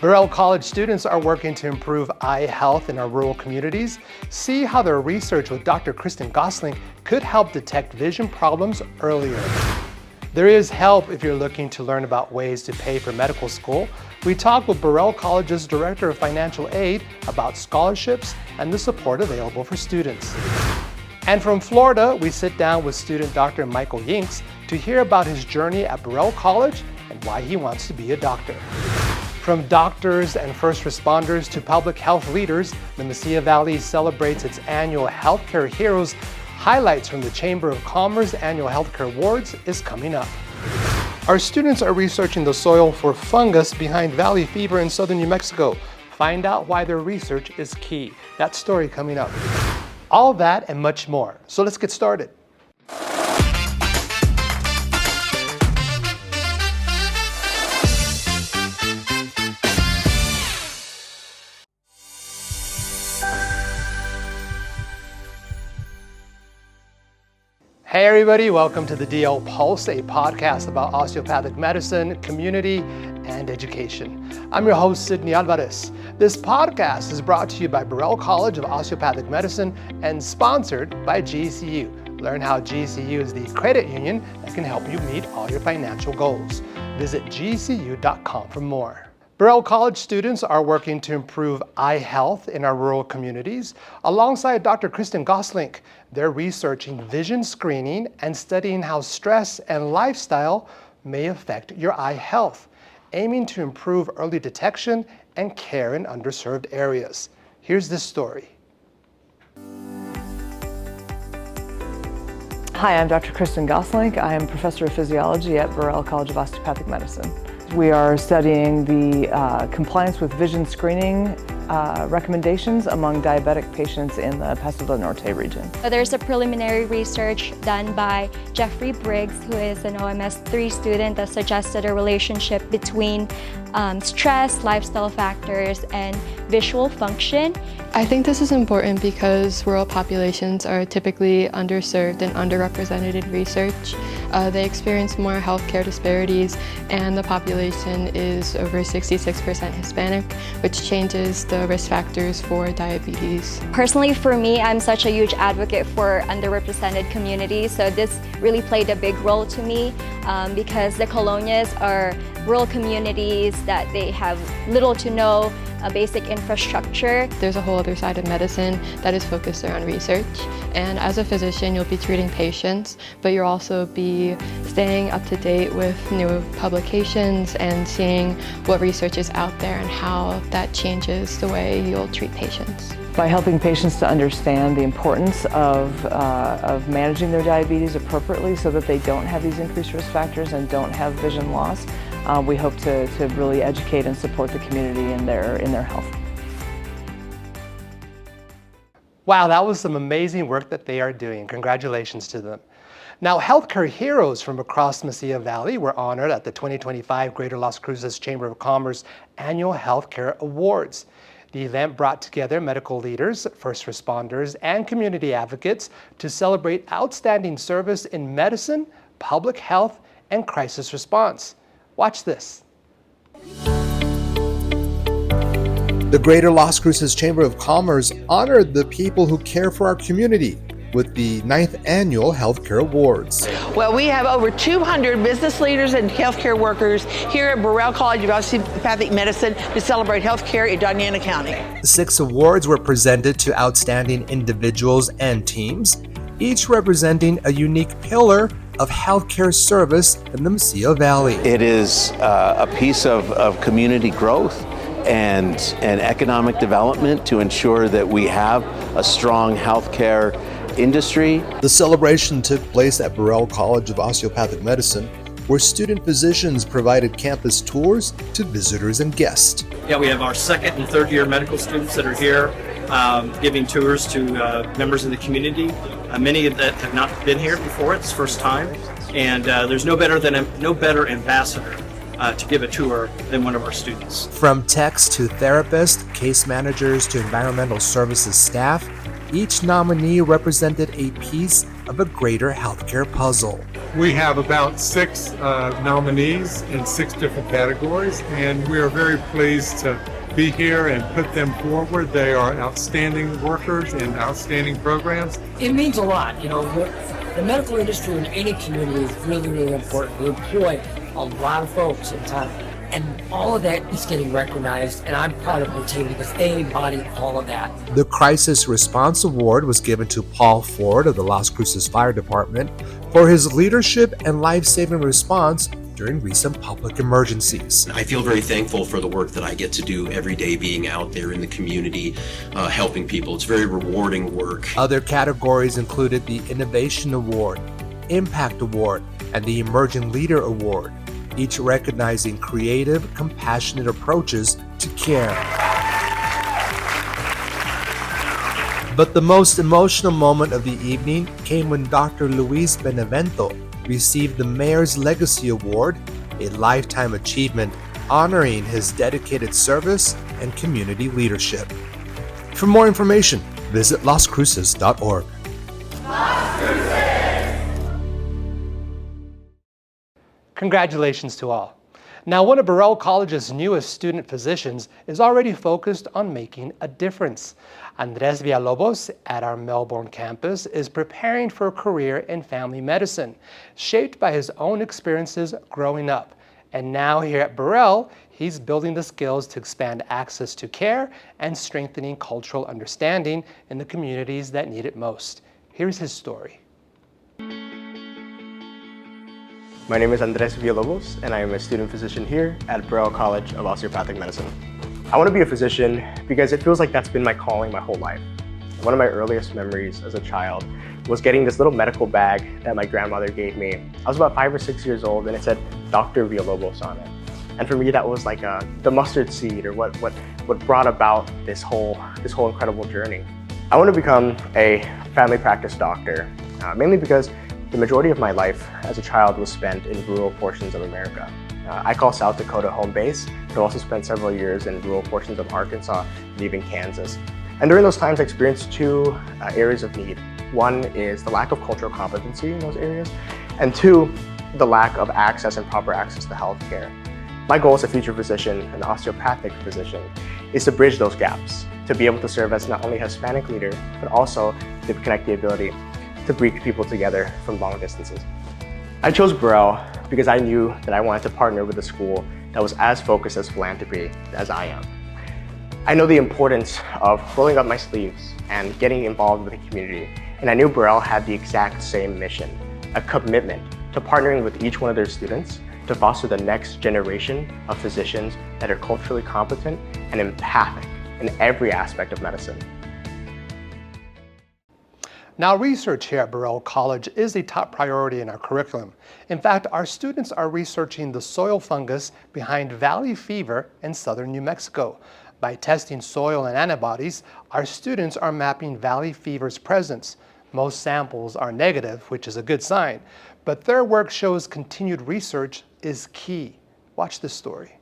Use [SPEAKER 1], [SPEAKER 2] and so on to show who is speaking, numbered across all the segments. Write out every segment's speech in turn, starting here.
[SPEAKER 1] Burrell College students are working to improve eye health in our rural communities. See how their research with Dr. Kristen Gosling could help detect vision problems earlier. There is help if you're looking to learn about ways to pay for medical school. We talked with Burrell College's Director of Financial Aid about scholarships and the support available for students. And from Florida, we sit down with student Dr. Michael Yingst to hear about his journey at Burrell College and why he wants to be a doctor. From doctors and first responders to public health leaders, the Mesilla Valley celebrates its annual Healthcare Heroes. Highlights from the Chamber of Commerce Annual Healthcare Awards is coming up. Our students are researching the soil for fungus behind valley fever in southern New Mexico. Find out why their research is key. That story coming up. All that and much more. So let's get started. Hey everybody, welcome to the DL Pulse, a podcast about osteopathic medicine, community, and education. I'm your host, Sidney Alvarez. This podcast is brought to you by Burrell College of Osteopathic Medicine and sponsored by GCU. Learn how GCU is the credit union that can help you meet all your financial goals. Visit gcu.com for more. Burrell College students are working to improve eye health in our rural communities. Alongside Dr. Kristen Gosling, they're researching vision screening and studying how stress and lifestyle may affect your eye health, aiming to improve early detection and care in underserved areas. Here's this story.
[SPEAKER 2] Hi, I'm Dr. Kristen Gosling. I am Professor of Physiology at Burrell College of Osteopathic Medicine. We are studying the compliance with vision screening recommendations among diabetic patients in the Paso del Norte region.
[SPEAKER 3] There's a preliminary research done by Jeffrey Briggs, who is an OMS3 student, that suggested a relationship between stress, lifestyle factors, and visual function.
[SPEAKER 4] I think this is important because rural populations are typically underserved and underrepresented in research. They experience more healthcare disparities, and the population is over 66% Hispanic, which changes the risk factors for diabetes.
[SPEAKER 3] Personally, for me, I'm such a huge advocate for underrepresented communities, so this really played a big role to me because the colonias are rural communities that they have little to no basic infrastructure.
[SPEAKER 4] There's a whole other side of medicine that is focused around research, and as a physician you'll be treating patients, but you'll also be staying up to date with new publications and seeing what research is out there and how that changes the way you'll treat patients.
[SPEAKER 2] By helping patients to understand the importance of managing their diabetes appropriately so that they don't have these increased risk factors and don't have vision loss, we hope to really educate and support the community in their health.
[SPEAKER 1] Wow, that was some amazing work that they are doing. Congratulations to them. Now, healthcare heroes from across Mesilla Valley were honored at the 2025 Greater Las Cruces Chamber of Commerce Annual Healthcare Awards. The event brought together medical leaders, first responders, and community advocates to celebrate outstanding service in medicine, public health, and crisis response. Watch this. The Greater Las Cruces Chamber of Commerce honored the people who care for our community with the 9th Annual Healthcare Awards.
[SPEAKER 5] Well, we have over 200 business leaders and healthcare workers here at Burrell College of Osteopathic Medicine to celebrate healthcare in Doña Ana County.
[SPEAKER 1] 6 awards were presented to outstanding individuals and teams, each representing a unique pillar of healthcare service in the Mesilla Valley.
[SPEAKER 6] It is a piece of community growth and economic development to ensure that we have a strong healthcare industry.
[SPEAKER 1] The celebration took place at Burrell College of Osteopathic Medicine, where student physicians provided campus tours to visitors and guests.
[SPEAKER 7] Yeah, we have our second and third year medical students that are here giving tours to members of the community. Many that have not been here before, it's first time, and there's no better ambassador to give a tour than one of our students.
[SPEAKER 1] From techs to therapists, case managers to environmental services staff, each nominee represented a piece of a greater healthcare puzzle.
[SPEAKER 8] We have about 6 nominees in 6 different categories, and we are very pleased to be here and put them forward. They are outstanding workers in outstanding programs.
[SPEAKER 9] It means a lot. The medical industry in any community is really, really important. We employ a lot of folks in town, and all of that is getting recognized, and I'm proud of the team because they embody all of that.
[SPEAKER 10] The Crisis Response Award was given to Paul Ford of the Las Cruces Fire Department for his leadership and life-saving response during recent public emergencies.
[SPEAKER 11] I feel very thankful for the work that I get to do every day, being out there in the community, helping people. It's very rewarding work.
[SPEAKER 10] Other categories included the Innovation Award, Impact Award, and the Emerging Leader Award, each recognizing creative, compassionate approaches to care. But the most emotional moment of the evening came when Dr. Luis Benevento received the Mayor's Legacy Award, a lifetime achievement honoring his dedicated service and community leadership. For more information, visit lascruces.org.
[SPEAKER 1] Congratulations to all. Now, one of Burrell College's newest student physicians is already focused on making a difference. Andres Villalobos at our Melbourne campus is preparing for a career in family medicine, shaped by his own experiences growing up. And now here at Burrell, he's building the skills to expand access to care and strengthening cultural understanding in the communities that need it most. Here's his story.
[SPEAKER 12] My name is Andres Villalobos, and I am a student physician here at Burrell College of Osteopathic Medicine. I want to be a physician because it feels like that's been my calling my whole life. One of my earliest memories as a child was getting this little medical bag that my grandmother gave me. I was about 5 or 6 years old, and it said Dr. Villalobos on it. And for me, that was like the mustard seed, or what brought about this whole incredible journey. I want to become a family practice doctor, mainly because the majority of my life as a child was spent in rural portions of America. I call South Dakota home base, but also spent several years in rural portions of Arkansas and even Kansas. And during those times, I experienced 2 areas of need. One is the lack of cultural competency in those areas, and 2, the lack of access and proper access to healthcare. My goal as a future physician, an osteopathic physician, is to bridge those gaps, to be able to serve as not only a Hispanic leader, but also to connect the ability to bring people together from long distances. I chose Burrell because I knew that I wanted to partner with a school that was as focused as philanthropy as I am. I know the importance of rolling up my sleeves and getting involved with the community, and I knew Burrell had the exact same mission, a commitment to partnering with each one of their students to foster the next generation of physicians that are culturally competent and empathic in every aspect of medicine.
[SPEAKER 1] Now, research here at Burrell College is a top priority in our curriculum. In fact, our students are researching the soil fungus behind valley fever in southern New Mexico. By testing soil and antibodies, our students are mapping valley fever's presence. Most samples are negative, which is a good sign, but their work shows continued research is key. Watch this story.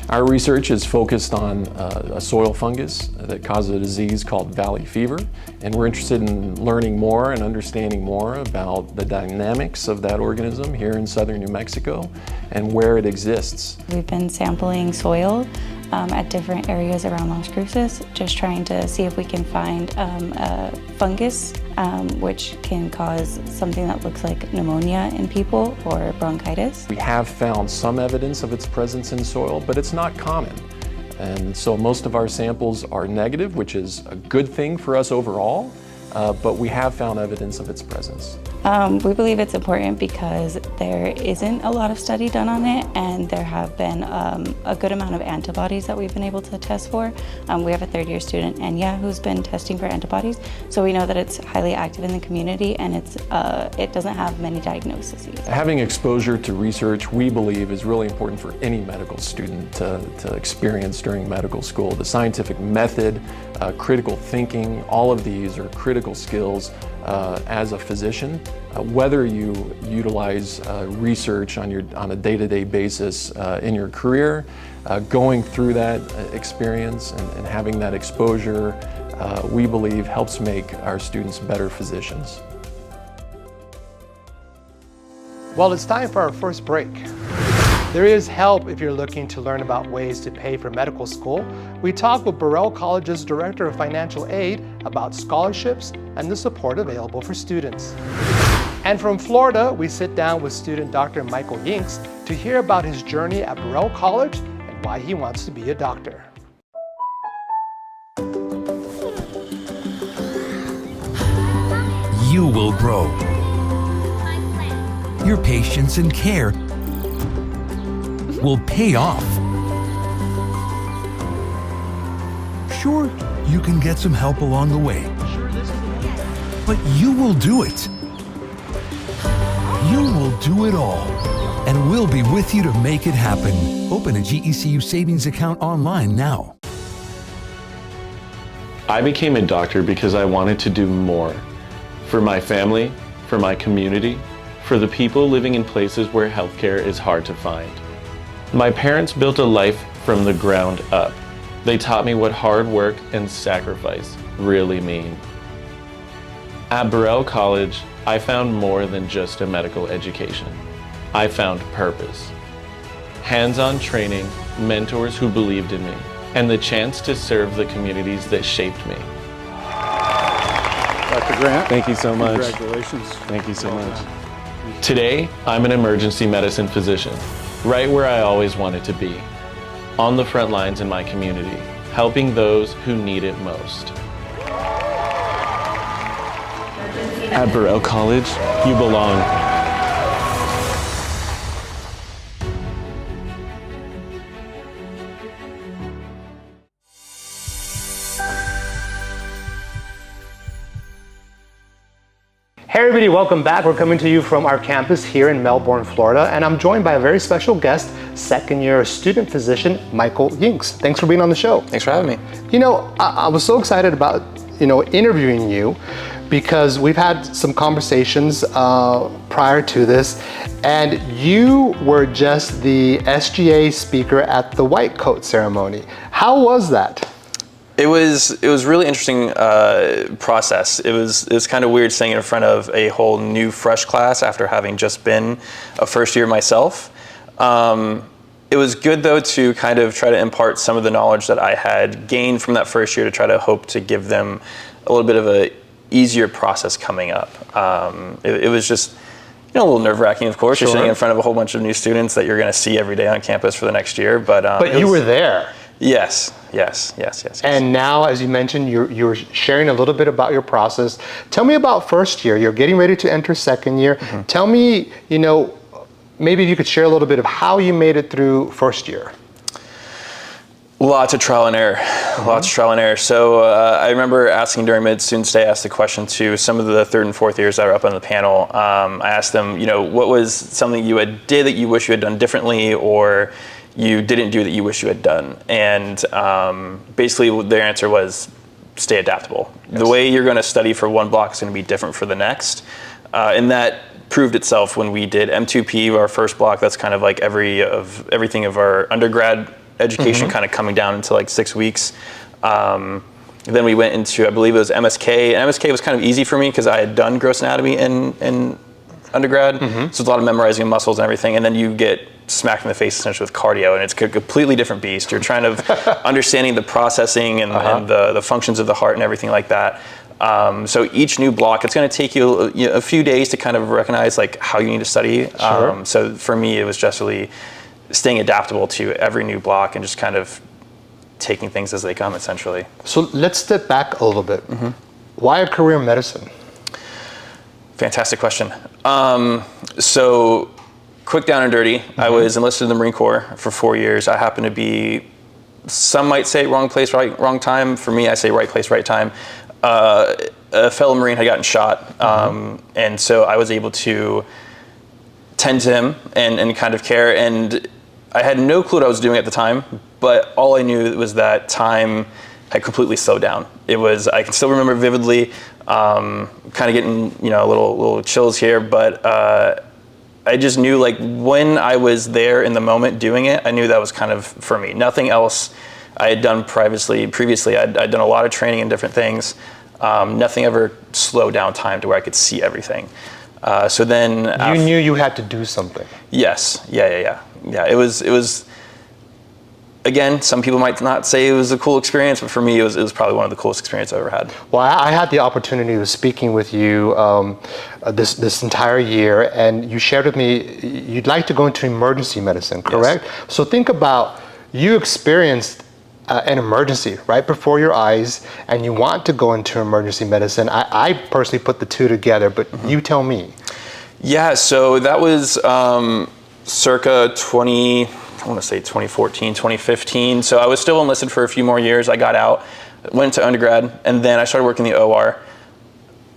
[SPEAKER 13] Our research is focused on a soil fungus that causes a disease called valley fever, and we're interested in learning more and understanding more about the dynamics of that organism here in southern New Mexico and where it exists.
[SPEAKER 14] We've been sampling soil at different areas around Las Cruces, just trying to see if we can find a fungus which can cause something that looks like pneumonia in people or bronchitis.
[SPEAKER 13] We have found some evidence of its presence in soil, but it's not common. And so most of our samples are negative, which is a good thing for us overall, but we have found evidence of its presence.
[SPEAKER 14] We believe it's important because there isn't a lot of study done on it, and there have been a good amount of antibodies that we've been able to test for. We have a third-year student, Enya, who's been testing for antibodies, so we know that it's highly active in the community, and it doesn't have many diagnoses.
[SPEAKER 13] Having exposure to research, we believe, is really important for any medical student to experience during medical school. The scientific method, critical thinking, all of these are critical skills as a physician, whether you utilize research on a day-to-day basis in your career, going through that experience and having that exposure, we believe helps make our students better physicians.
[SPEAKER 1] Well, it's time for our first break. There is help if you're looking to learn about ways to pay for medical school. We talk with Burrell College's Director of Financial Aid about scholarships and the support available for students. And from Florida, we sit down with student Dr. Michael Yingst to hear about his journey at Burrell College and why he wants to be a doctor.
[SPEAKER 15] You will grow. Your patience and care will pay off. Sure, you can get some help along the way, but you will do it. You will do it all, and we'll be with you to make it happen. Open a GECU savings account online now.
[SPEAKER 16] I became a doctor because I wanted to do more for my family, for my community, for the people living in places where healthcare is hard to find. My parents built a life from the ground up. They taught me what hard work and sacrifice really mean. At Burrell College, I found more than just a medical education. I found purpose. Hands-on training, mentors who believed in me, and the chance to serve the communities that shaped me.
[SPEAKER 17] Dr. Grant.
[SPEAKER 16] Thank you so much.
[SPEAKER 17] Congratulations.
[SPEAKER 16] Thank you so much. Today, I'm an emergency medicine physician, right where I always wanted to be, on the front lines in my community, helping those who need it most. At Burrell College, you belong.
[SPEAKER 1] Hey everybody, welcome back. We're coming to you from our campus here in Melbourne, Florida, and I'm joined by a very special guest, second-year student physician, Michael Yingst. Thanks for being on the show.
[SPEAKER 18] Thanks for having me.
[SPEAKER 1] You know, I was so excited about, interviewing you because we've had some conversations prior to this, and you were just the SGA speaker at the white coat ceremony. How was that?
[SPEAKER 18] It was really interesting process. It was kind of weird staying in front of a whole new fresh class after having just been a first year myself. It was good though to kind of try to impart some of the knowledge that I had gained from that first year to try to hope to give them a little bit of a easier process coming up. It was just a little nerve-wracking, of course. Sure. You're sitting in front of a whole bunch of new students that you're going to see every day on campus for the next year. But
[SPEAKER 1] you were there.
[SPEAKER 18] Yes.
[SPEAKER 1] And now, as you mentioned, you're sharing a little bit about your process. Tell me about first year. You're getting ready to enter second year. Mm-hmm. Tell me, maybe if you could share a little bit of how you made it through first year.
[SPEAKER 18] Lots of trial and error. Mm-hmm. Lots of trial and error. So I remember asking during Mid-Student Day, I asked the question to some of the third and fourth years that were up on the panel. I asked them, what was something you did that you wish you had done differently, or you didn't do that you wish you had done? And basically their answer was stay adaptable. Yes. The way you're going to study for one block is going to be different for the next. And that proved itself when we did M2P, our first block. That's kind of like everything of our undergrad education, mm-hmm. kind of coming down into like 6 weeks. Then we went into, I believe it was MSK. And MSK was kind of easy for me because I had done gross anatomy in undergrad. Mm-hmm. So it's a lot of memorizing muscles and everything. And then you get smacked in the face essentially with cardio, and it's a completely different beast. You're trying to understanding the processing and, uh-huh. and the functions of the heart and everything like that. So each new block, it's going to take you a few days to kind of recognize like how you need to study.
[SPEAKER 1] Sure.
[SPEAKER 18] So for me, it was just really staying adaptable to every new block and just kind of taking things as they come, essentially.
[SPEAKER 1] So let's step back a little bit. Mm-hmm. Why a career in medicine?
[SPEAKER 18] Fantastic question. So quick down and dirty, mm-hmm. I was enlisted in the Marine Corps for 4 years. I happened to be, some might say wrong place, wrong time. For me, I say right place, right time. A fellow Marine had gotten shot, mm-hmm. And so I was able to tend to him and kind of care. And I had no clue what I was doing at the time, but all I knew was that time had completely slowed down. I can still remember vividly, Kind of getting, a little chills here, but I just knew, like, when I was there in the moment doing it, I knew that was kind of for me. Nothing else I had done previously. I'd done a lot of training in different things. Nothing ever slowed down time to where I could see everything. So then
[SPEAKER 1] you knew you had to do something.
[SPEAKER 18] Yes. Yeah. It was. Again, some people might not say it was a cool experience, but for me, it was probably one of the coolest experiences I've ever had.
[SPEAKER 1] Well, I had the opportunity of speaking with you this entire year, and you shared with me you'd like to go into emergency medicine, correct? Yes. So think about, you experienced an emergency right before your eyes, and you want to go into emergency medicine. I personally put the two together, but you tell me.
[SPEAKER 18] Yeah, so that was circa 2014, 2015. So I was still enlisted for a few more years. I got out, went to undergrad, and then I started working in the OR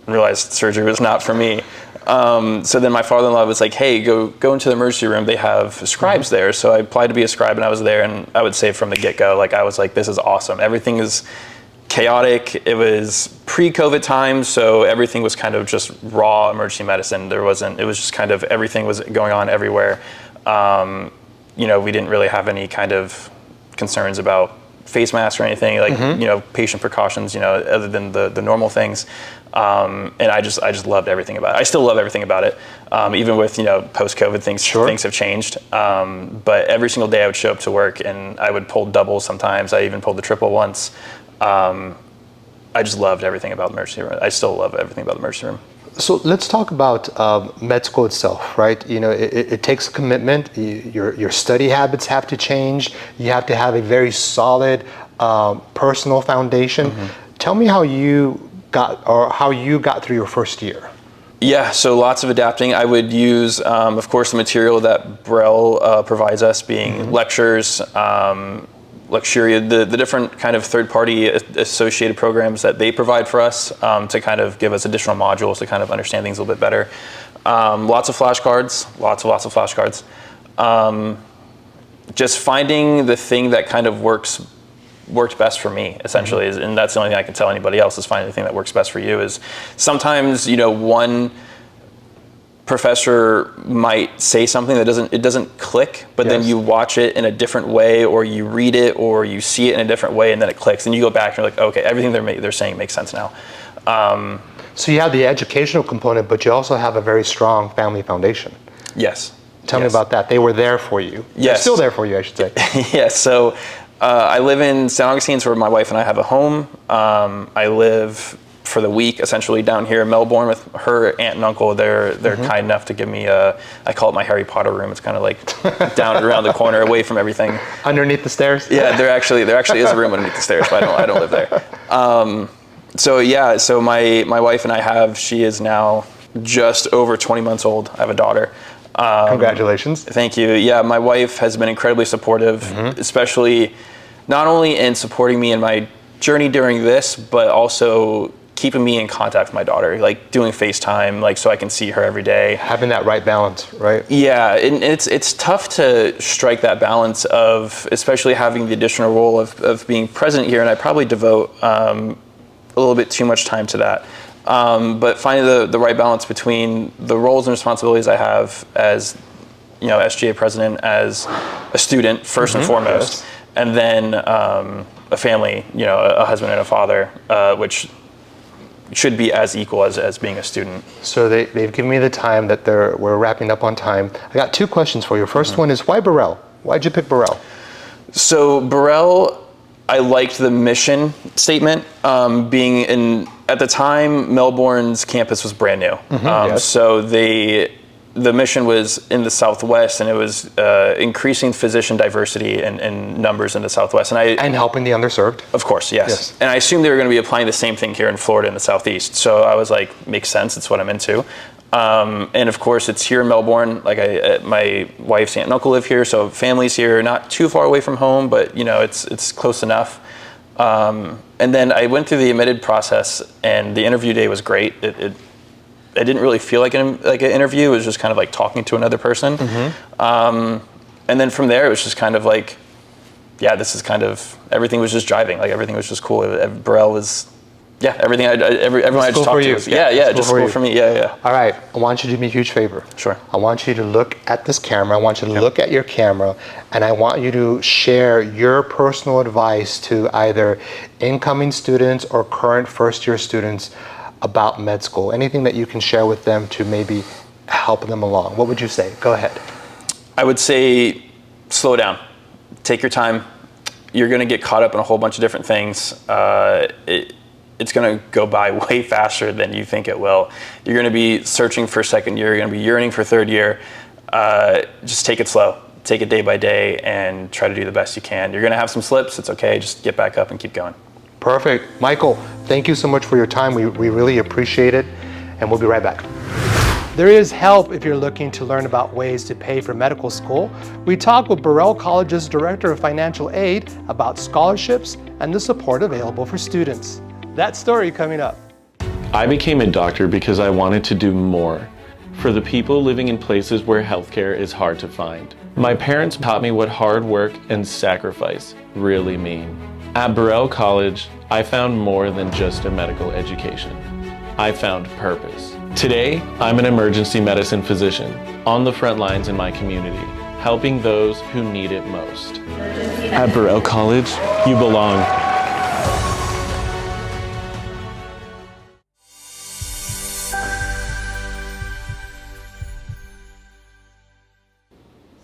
[SPEAKER 18] and realized surgery was not for me. So then my father-in-law was like, hey, go into the emergency room. They have scribes there. So I applied to be a scribe, and I was there, and I would say from the get-go, like, I was like, this is awesome. Everything is chaotic. It was pre-COVID time, so everything was kind of just raw emergency medicine. It was just kind of, everything was going on everywhere. We didn't really have any kind of concerns about face masks or anything, like, patient precautions, other than the normal things. And I just loved everything about it. I still love everything about it. Even with, post-COVID things have changed. But every single day I would show up to work and I would pull doubles sometimes. I even pulled the triple once. I just loved everything about the emergency room. I still love everything about the emergency room.
[SPEAKER 1] So let's talk about med school itself, right? It takes a commitment. Your study habits have to change. You have to have a very solid personal foundation. Tell me how you got through your first year.
[SPEAKER 18] Yeah, so lots of adapting. I would use, of course, the material that Burrell provides us, being lectures, Luxuria, the different kind of third-party associated programs that they provide for us to kind of give us additional modules to kind of understand things a little bit better. Lots of flashcards, lots of flashcards. Just finding the thing that kind of worked best for me, essentially, and that's the only thing I can tell anybody else, is finding the thing that works best for you. Is sometimes, one professor might say something that doesn't click, but then you watch it in a different way, or you read it, or you see it in a different way, and then it clicks, and you go back and you're like, okay, everything they're saying makes sense now.
[SPEAKER 1] So you have the educational component, but you also have a very strong family foundation.
[SPEAKER 18] Yes.
[SPEAKER 1] Tell me about that. They were there for you.
[SPEAKER 18] Yes.
[SPEAKER 1] They're still there for you, I should say.
[SPEAKER 18] Yes. So I live in St. Augustine's, where my wife and I have a home. I live for the week, essentially, down here in Melbourne with her aunt and uncle. They're kind enough to give me I call it my Harry Potter room. It's kind of like down around the corner, away from everything.
[SPEAKER 1] Underneath the stairs?
[SPEAKER 18] Yeah, there actually is a room underneath the stairs, but I don't live there. So my wife and I she is now just over 20 months old. I have a daughter.
[SPEAKER 1] Congratulations.
[SPEAKER 18] Thank you. Yeah, my wife has been incredibly supportive, especially not only in supporting me in my journey during this, but also keeping me in contact with my daughter, like doing FaceTime, like so I can see her every day.
[SPEAKER 1] Having that right balance, right?
[SPEAKER 18] Yeah, and it's tough to strike that balance of, especially having the additional role of being present here, and I probably devote a little bit too much time to that. But finding the right balance between the roles and responsibilities I have as, SGA president, as a student first and foremost, and then a family, a husband and a father, which should be as equal as being a student.
[SPEAKER 1] So they've given me the time that we're wrapping up on time. I got two questions for you. First one is, why Burrell? Why'd you pick Burrell? So
[SPEAKER 18] Burrell, I liked the mission statement, being at the time, Melbourne's campus was brand new. So the mission was in the Southwest, and it was increasing physician diversity and numbers in the Southwest. And
[SPEAKER 1] helping the underserved.
[SPEAKER 18] Of course, yes. And I assumed they were going to be applying the same thing here in Florida in the Southeast. So I was like, makes sense, it's what I'm into. And of course, it's here in Melbourne. Like my wife's aunt and uncle live here, so family's here, not too far away from home, but it's close enough. And then I went through the admitted process, and the interview day was great. It didn't really feel like an interview. It was just kind of like talking to another person. And then from there, it was just kind of like, yeah, this is kind of, everything was just driving. Like everything was just cool. Burrell was Yeah, everything. Everyone I just talked to. Just school for me. Yeah.
[SPEAKER 1] All right, I want you to do me a huge favor.
[SPEAKER 18] Sure.
[SPEAKER 1] I want you to look at this camera. I want you to look at your camera, and I want you to share your personal advice to either incoming students or current first-year students about med school. Anything that you can share with them to maybe help them along. What would you say? Go ahead.
[SPEAKER 18] I would say slow down. Take your time. You're going to get caught up in a whole bunch of different things. It's going to go by way faster than you think it will. You're going to be searching for second year. You're going to be yearning for third year. Just take it slow. Take it day by day and try to do the best you can. You're going to have some slips. It's okay. Just get back up and keep going.
[SPEAKER 1] Perfect. Michael, thank you so much for your time. We really appreciate it, and we'll be right back. There is help if you're looking to learn about ways to pay for medical school. We talked with Burrell College's Director of Financial Aid about scholarships and the support available for students. That story coming up.
[SPEAKER 16] I became a doctor because I wanted to do more for the people living in places where healthcare is hard to find. My parents taught me what hard work and sacrifice really mean. At Burrell College, I found more than just a medical education. I found purpose. Today, I'm an emergency medicine physician on the front lines in my community, helping those who need it most. At Burrell College, you belong.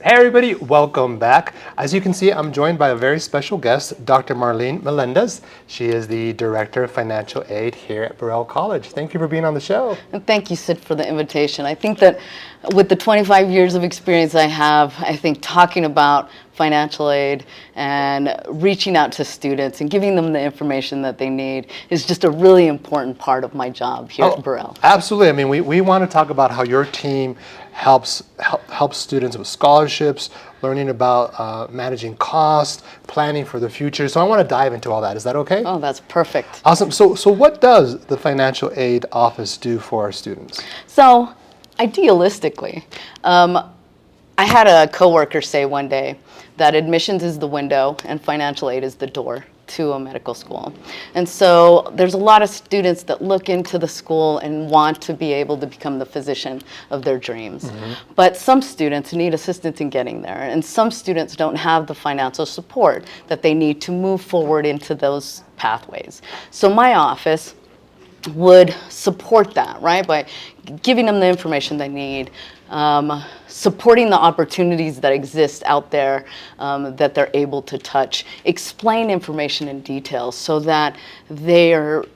[SPEAKER 1] Hey everybody, welcome back. As you can see, I'm joined by a very special guest, Dr. Marlene Melendez. She is the Director of Financial Aid here at Burrell College. Thank you for being on the show.
[SPEAKER 17] And thank you, Sid, for the invitation. I think that with the 25 years of experience I have, I think talking about financial aid and reaching out to students and giving them the information that they need is just a really important part of my job here at Burrell.
[SPEAKER 1] Absolutely. I mean, we want to talk about how your team helps students with scholarships, learning about managing costs, planning for the future. So I want to dive into all that. Is that okay?
[SPEAKER 17] Oh, that's perfect.
[SPEAKER 1] Awesome. So what does the Financial Aid Office do for our students?
[SPEAKER 17] So idealistically, I had a coworker say one day that admissions is the window and financial aid is the door to a medical school. And so there's a lot of students that look into the school and want to be able to become the physician of their dreams. But some students need assistance in getting there, and some students don't have the financial support that they need to move forward into those pathways. So my office would support that, right, by giving them the information they need, supporting the opportunities that exist out there that they're able to touch, explain information in detail so that they are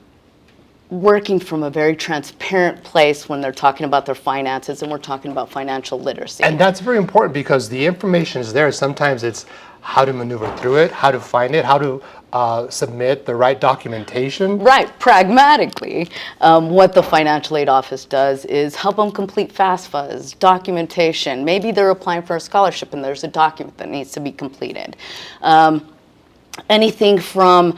[SPEAKER 17] working from a very transparent place when they're talking about their finances and we're talking about financial literacy.
[SPEAKER 1] And that's very important because the information is there. Sometimes it's how to maneuver through it, how to find it, how to submit the right documentation.
[SPEAKER 17] Right, pragmatically, what the Financial Aid Office does is help them complete FAFSAs, documentation. Maybe they're applying for a scholarship and there's a document that needs to be completed. Anything from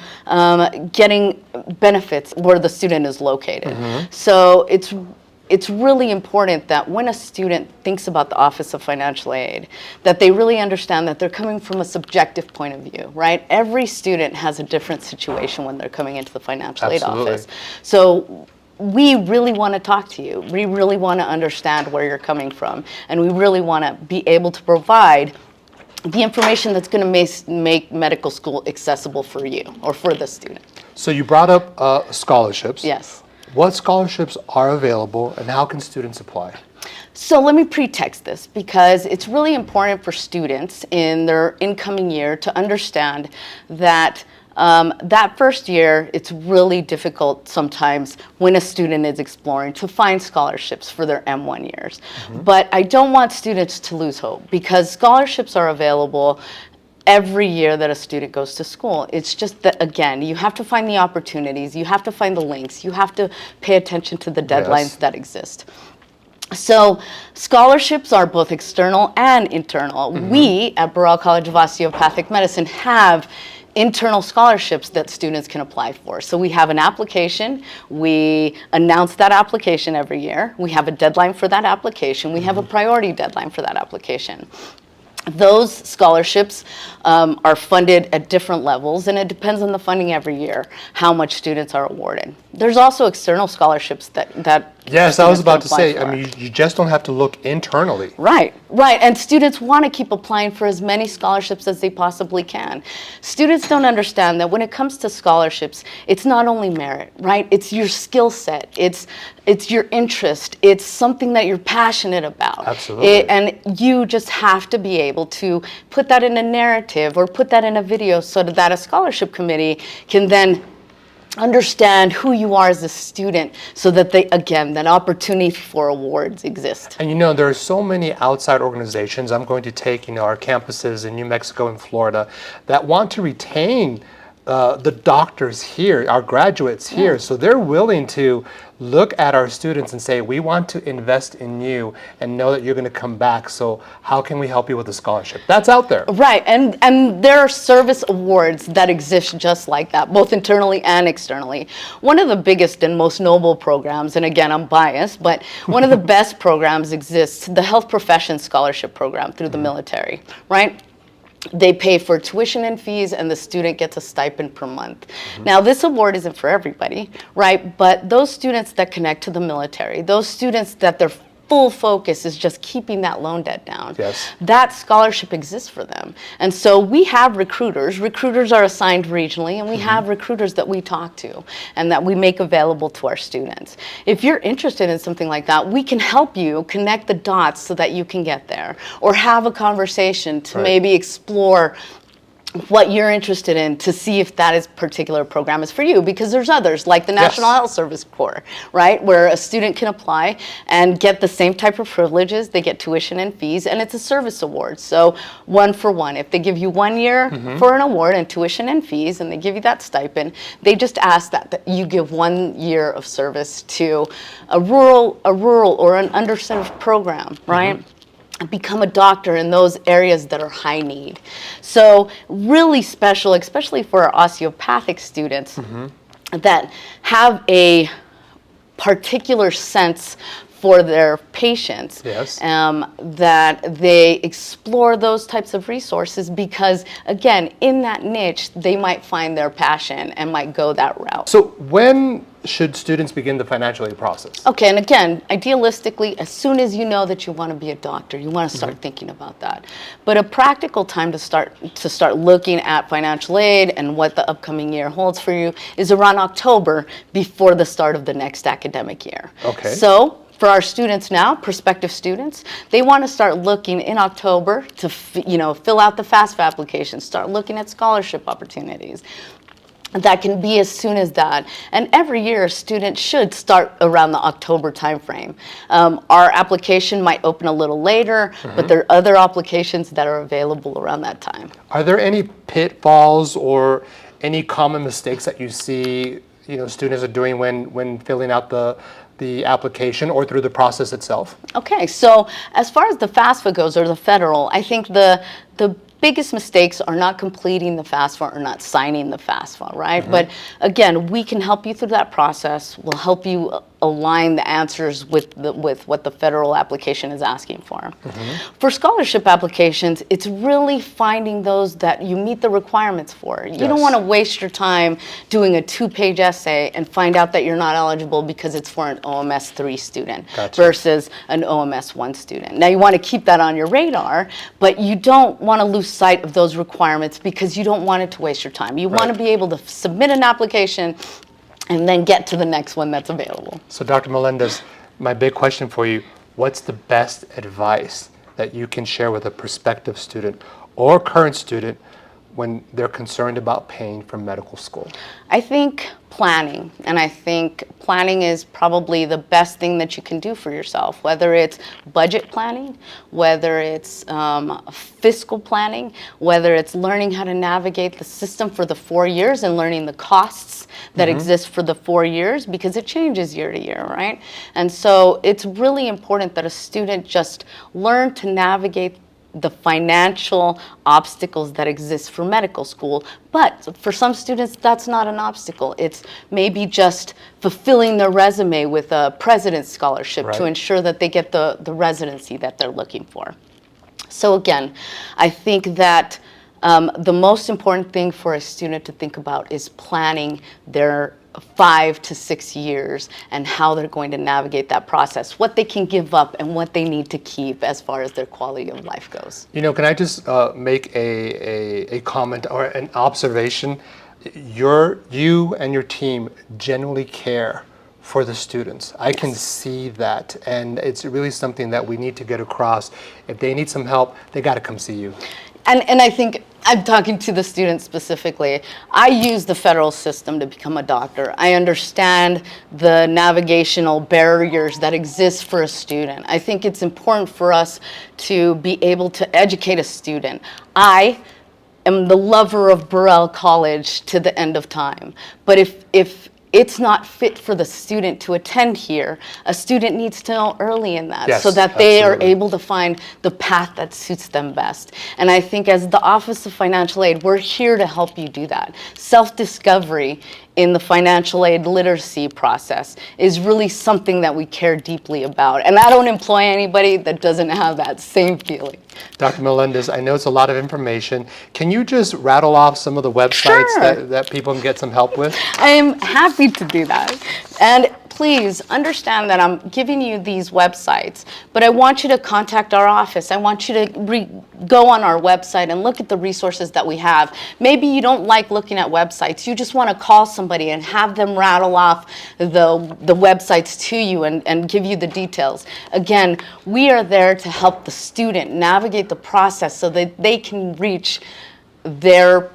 [SPEAKER 17] getting benefits where the student is located. So it's really important that when a student thinks about the Office of Financial Aid, that they really understand that they're coming from a subjective point of view, right? Every student has a different situation when they're coming into the Financial Aid Office. So we really want to talk to you. We really want to understand where you're coming from. And we really want to be able to provide the information that's going to make medical school accessible for you or for the student.
[SPEAKER 1] So you brought up scholarships.
[SPEAKER 17] Yes.
[SPEAKER 1] What scholarships are available and how can students apply?
[SPEAKER 17] So let me pretext this because it's really important for students in their incoming year to understand that that first year, it's really difficult sometimes when a student is exploring to find scholarships for their M1 years. But I don't want students to lose hope because scholarships are available every year that a student goes to school. It's just that, again, you have to find the opportunities, you have to find the links, you have to pay attention to the deadlines that exist. So scholarships are both external and internal. We at Burrell College of Osteopathic Medicine have internal scholarships that students can apply for. So we have an application, we announce that application every year, we have a deadline for that application, we have a priority deadline for that application. Those scholarships are funded at different levels, and it depends on the funding every year, how much students are awarded. There's also external scholarships that
[SPEAKER 1] Yes, I was about to say,
[SPEAKER 17] for.
[SPEAKER 1] I mean, you just don't have to look internally.
[SPEAKER 17] Right, right. And students want to keep applying for as many scholarships as they possibly can. Students don't understand that when it comes to scholarships, it's not only merit, right? It's your skill set. It's your interest. It's something that you're passionate about.
[SPEAKER 1] Absolutely.
[SPEAKER 17] And you just have to be able to put that in a narrative or put that in a video so that a scholarship committee can then understand who you are as a student, so that they, again, that opportunity for awards exist.
[SPEAKER 1] And you know, there are so many outside organizations. I'm going to take, you know, our campuses in New Mexico and Florida that want to retain the doctors here, our graduates here. So they're willing to look at our students and say, we want to invest in you and know that you're going to come back. So how can we help you with a scholarship? That's out there.
[SPEAKER 17] Right, and there are service awards that exist just like that, both internally and externally. One of the biggest and most noble programs, and again, I'm biased, but one of the best programs exists, the Health Professions Scholarship Program through the military, right? They pay for tuition and fees, and the student gets a stipend per month. Now, this award isn't for everybody, right? But those students that connect to the military, those students that their full focus is just keeping that loan debt down, that scholarship exists for them. And so we have recruiters. Recruiters are assigned regionally, and we have recruiters that we talk to and that we make available to our students. If you're interested in something like that, we can help you connect the dots so that you can get there, or have a conversation to maybe explore what you're interested in to see if that is particular program is for you, because there's others like the National Health Service Corps, right, where a student can apply and get the same type of privileges. They get tuition and fees, and it's a service award, so 1 for 1. If they give you 1 year for an award and tuition and fees, and they give you that stipend, they just ask that you give 1 year of service to a rural or an underserved program, right? Become a doctor in those areas that are high need. So really special, especially for our osteopathic students that have a particular sense for their patients, that they explore those types of resources, because again, in that niche, they might find their passion and might go that route.
[SPEAKER 1] So when should students begin the financial aid process?
[SPEAKER 17] Okay, and again, idealistically, as soon as you know that you want to be a doctor, you want to start thinking about that. But a practical time to start looking at financial aid and what the upcoming year holds for you is around October, before the start of the next academic year.
[SPEAKER 1] Okay.
[SPEAKER 17] So for our students now, prospective students, they want to start looking in October to fill out the FAFSA application, start looking at scholarship opportunities. That can be as soon as that. And every year, a student should start around the October timeframe. Our application might open a little later, but there are other applications that are available around that time.
[SPEAKER 1] Are there any pitfalls or any common mistakes that you see, students are doing when filling out the application or through the process itself?
[SPEAKER 17] Okay, so as far as the FAFSA goes, or the federal, I think the biggest mistakes are not completing the FAFSA or not signing the FAFSA, right? But again, we can help you through that process. We'll help you align the answers with what the federal application is asking for. For scholarship applications, it's really finding those that you meet the requirements for. You don't want to waste your time doing a 2-page essay and find out that you're not eligible because it's for an OMS 3 student versus an OMS 1 student. Now, you want to keep that on your radar, but you don't want to lose sight of those requirements because you don't want it to waste your time. You want to be able to submit an application and then get to the next one that's available.
[SPEAKER 1] So Dr. Melendez, my big question for you, what's the best advice that you can share with a prospective student or current student when they're concerned about paying for medical school?
[SPEAKER 17] I think planning, and I think planning is probably the best thing that you can do for yourself, whether it's budget planning, whether it's fiscal planning, whether it's learning how to navigate the system for the 4 years and learning the costs that exist for the 4 years, because it changes year to year, right? And so it's really important that a student just learn to navigate the financial obstacles that exist for medical school. But for some students, that's not an obstacle. It's maybe just fulfilling their resume with a president's scholarship to ensure that they get the residency that they're looking for. So again, I think that the most important thing for a student to think about is planning their 5 to 6 years and how they're going to navigate that process, what they can give up and what they need to keep as far as their quality of life goes.
[SPEAKER 1] You know, can I just make a comment or an observation? You and your team genuinely care for the students. I can see that, and it's really something that we need to get across. If they need some help, they got to come see you.
[SPEAKER 17] And I think I'm talking to the students specifically. I use the federal system to become a doctor. I understand the navigational barriers that exist for a student. I think it's important for us to be able to educate a student. I am the lover of Burrell College to the end of time. But if it's not fit for the student to attend here, a student needs to know early in that,
[SPEAKER 1] yes,
[SPEAKER 17] so that they
[SPEAKER 1] absolutely.
[SPEAKER 17] are able to find the path that suits them best. And I think as the Office of Financial Aid, we're here to help you do that. Self-discovery in the financial aid literacy process is really something that we care deeply about. And I don't employ anybody that doesn't have that same feeling.
[SPEAKER 1] Dr. Melendez, I know it's a lot of information. Can you just rattle off some of the websites
[SPEAKER 17] Sure.
[SPEAKER 1] that people can get some help with?
[SPEAKER 17] I am happy to do that. And please understand that I'm giving you these websites, but I want you to contact our office. I want you to go on our website and look at the resources that we have. Maybe you don't like looking at websites. You just want to call somebody and have them rattle off the websites to you and give you the details. Again, we are there to help the student navigate the process so that they can reach their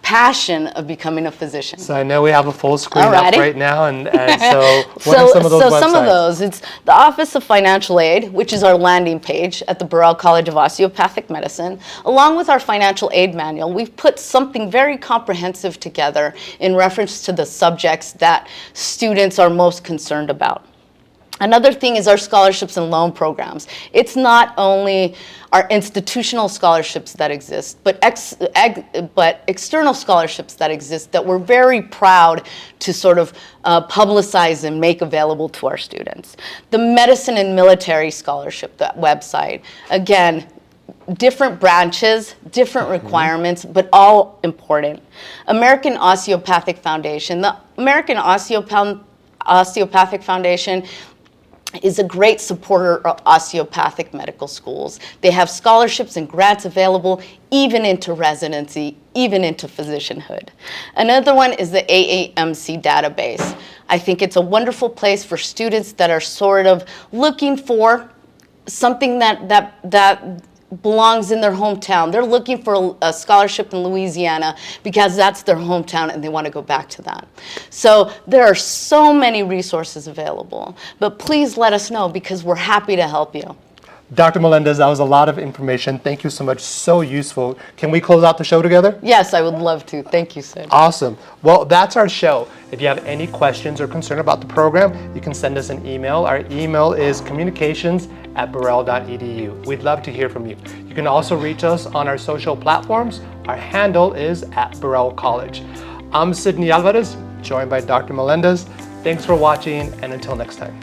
[SPEAKER 17] passion of becoming a physician.
[SPEAKER 1] So I know we have a full screen
[SPEAKER 17] Alrighty.
[SPEAKER 1] up right now, and so what are some of those websites?
[SPEAKER 17] Some of those, it's the Office of Financial Aid, which is our landing page at the Burrell College of Osteopathic Medicine. Along with our financial aid manual, we've put something very comprehensive together in reference to the subjects that students are most concerned about. Another thing is our scholarships and loan programs. It's not only our institutional scholarships that exist, but external scholarships that exist that we're very proud to sort of publicize and make available to our students. The Medicine and Military Scholarship website, again, different branches, different requirements, but all important. American Osteopathic Foundation. The American Osteopathic Foundation is a great supporter of osteopathic medical schools. They have scholarships and grants available even into residency, even into physicianhood. Another one is the AAMC database. I think it's a wonderful place for students that are sort of looking for something that belongs in their hometown. They're looking for a scholarship in Louisiana because that's their hometown and they want to go back to that. So there are so many resources available, but please let us know because we're happy to help you.
[SPEAKER 1] Dr. Melendez, that was a lot of information. Thank you so much. So useful. Can we close out the show together?
[SPEAKER 17] Yes, I would love to. Thank you, Sid.
[SPEAKER 1] Awesome. Well, that's our show. If you have any questions or concern about the program, you can send us an email. Our email is communications@burrell.edu. We'd love to hear from you. You can also reach us on our social platforms. Our handle is @Burrell College. I'm Sidney Alvarez, joined by Dr. Melendez. Thanks for watching, and until next time.